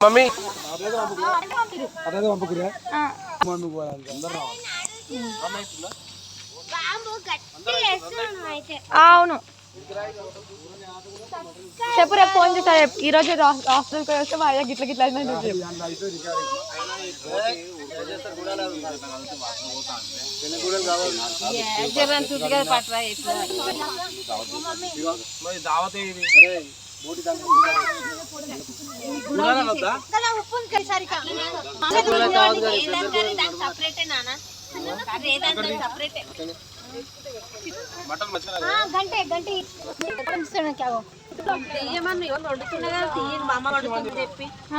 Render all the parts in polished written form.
Mummy అవును చెప్పు రేపు ఫోన్ చేస్తా. రేపు ఈరోజు హాస్పిటల్కి వస్తే మా అయ్యా గిట్ల గిట్ల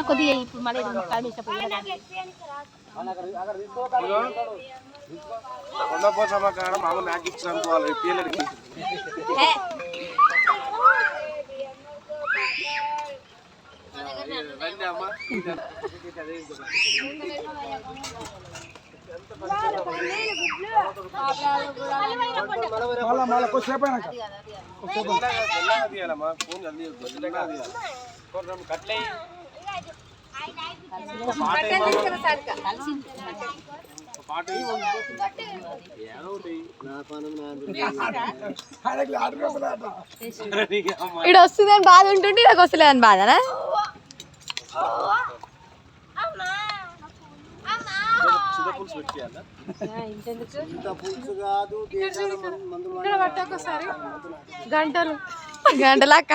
కొద్దిగా ఇప్పుడు మళ్ళీ ఇక్కడ వస్తుందని బాధ ఉంటుంటే నాకు వస్తలేదని బాధనా? గంటలు గంటలాక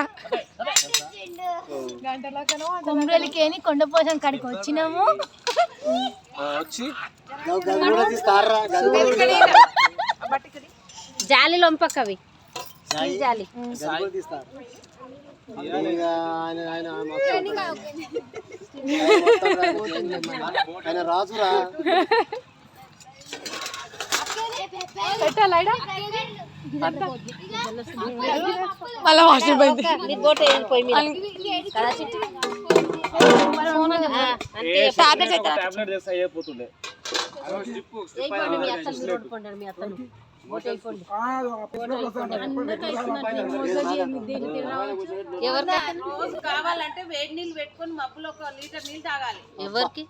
కొమ్మరలికేని కొండపోసం కాడికి వచ్చినాము. జాలి లొంపకవి జాలి రాజురా పెట్టాలా మళ్ళా వాష్రూమ్ పోయింది. కావాలంటే వేడి నీళ్ళు పెట్టుకొని మబ్బులో 1 లీటర్ నీళ్ళు తాగాలి. ఎవరికి?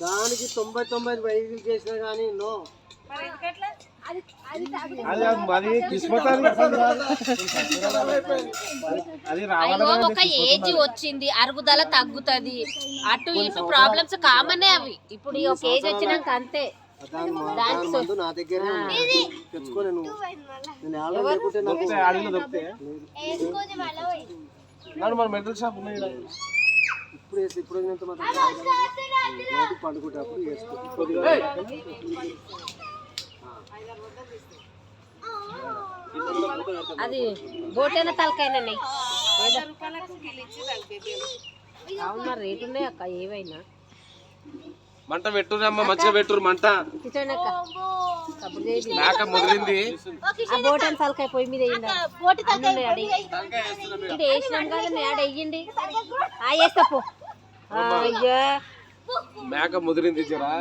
దానికి 90 వైద్యులు చేసినా కానీ నో. ఒక ఏజ్ వచ్చింది, అరుగుదల తగ్గుతుంది, అటు ఇటు ప్రాబ్లమ్స్ కామనే అవి. ఇప్పుడు ఒక ఏజ్ వచ్చినాక అంతే. నా దగ్గర తెచ్చుకోలే నువ్వు. మెడికల్ షాప్ ఉన్నాయి ఇప్పుడు పండుకుంటప్పుడు వేసుకో. అది బోటైన తలకైనా అవునా? రేటు ఉన్నాయి అక్క ఏవైనా. మంట పెట్టురమ్మ, మంచిగా పెట్టురు మంట. ముదిరింది. ఆ బోటైన తలకాయ పొయ్యి మీద వేసినాం కదా, యాడ వెయ్యండి. వేస్తా పో. మేక ముదిరింది జరా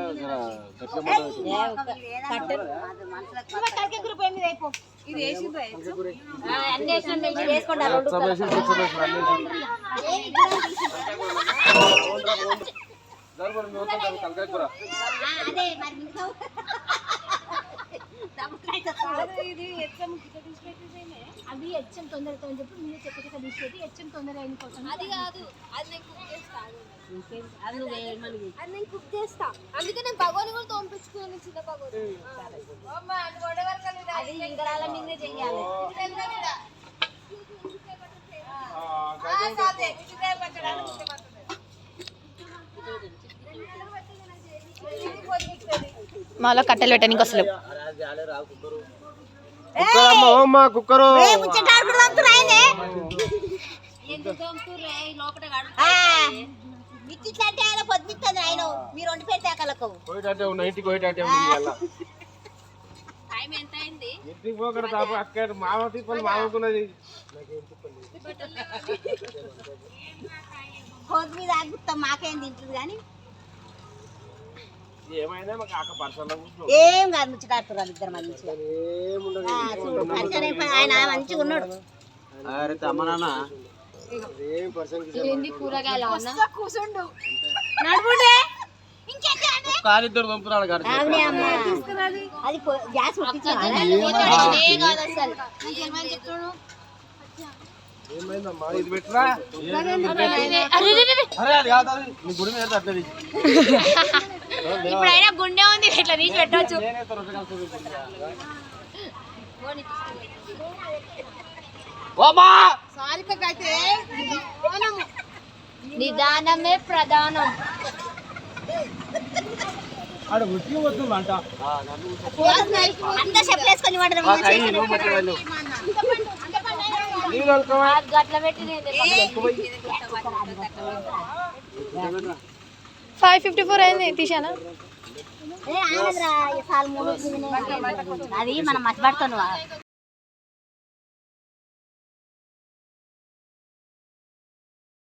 అవి హెచ్ఎం తొందరగా అని చెప్పి మీరు చెప్పక తీసుకెళ్ళి హెచ్ఎం తొందరగా అయిన కోసం. అది కాదు, అది నేను కుక్ చేస్తాను. అది నేను కుక్ చేస్తా. అందుకే నేను భగవాన్ కూడా తోంపించుకుని చిన్న భగవాన్. అది ఇంకరాల మీదే చెయ్యాలి. మాలో కట్టెలు పెట్టడానికి వస్తలేవు. కుక్కరు మామకున్నది మాకేం తింటుంది కానీ ఏం కాదు, ముచ్చటాడుతున్నారు ఇద్దరు మంచిగా. ఆయన మంచిగా ఉన్నాడు. అమ్మ నాన్న ఏం పర్సన్ ఏంది కూరగాయలు అన్న కూర్చుండు నడుపుడే కాలిద్దరు పంపురాడు కాదు అది గ్యాస్ ఏమైందమ్మా ఇది పెట్టరా అరే అరే అది కాదు అది నీ గుడి మీద అట్లా తీసి. ఇప్పుడైనా గుండె ఉంది ఇట్లా తీసి పెట్టొచ్చు నేనే రొట్టె కలుపుతుంది. ఓమా నిదానమే ప్రధానం ఆడ ఉట్టి వస్తుంది అంట అంతా చెప్పలేసుకొని ఆ కై నువ్వు మట్టి వెళ్ళు. నీళ్ళు అనుకోవా? గట్ల పెట్టి నేను 554 అయింది తీసానా అది మనం మర్చిపడుతున్నావా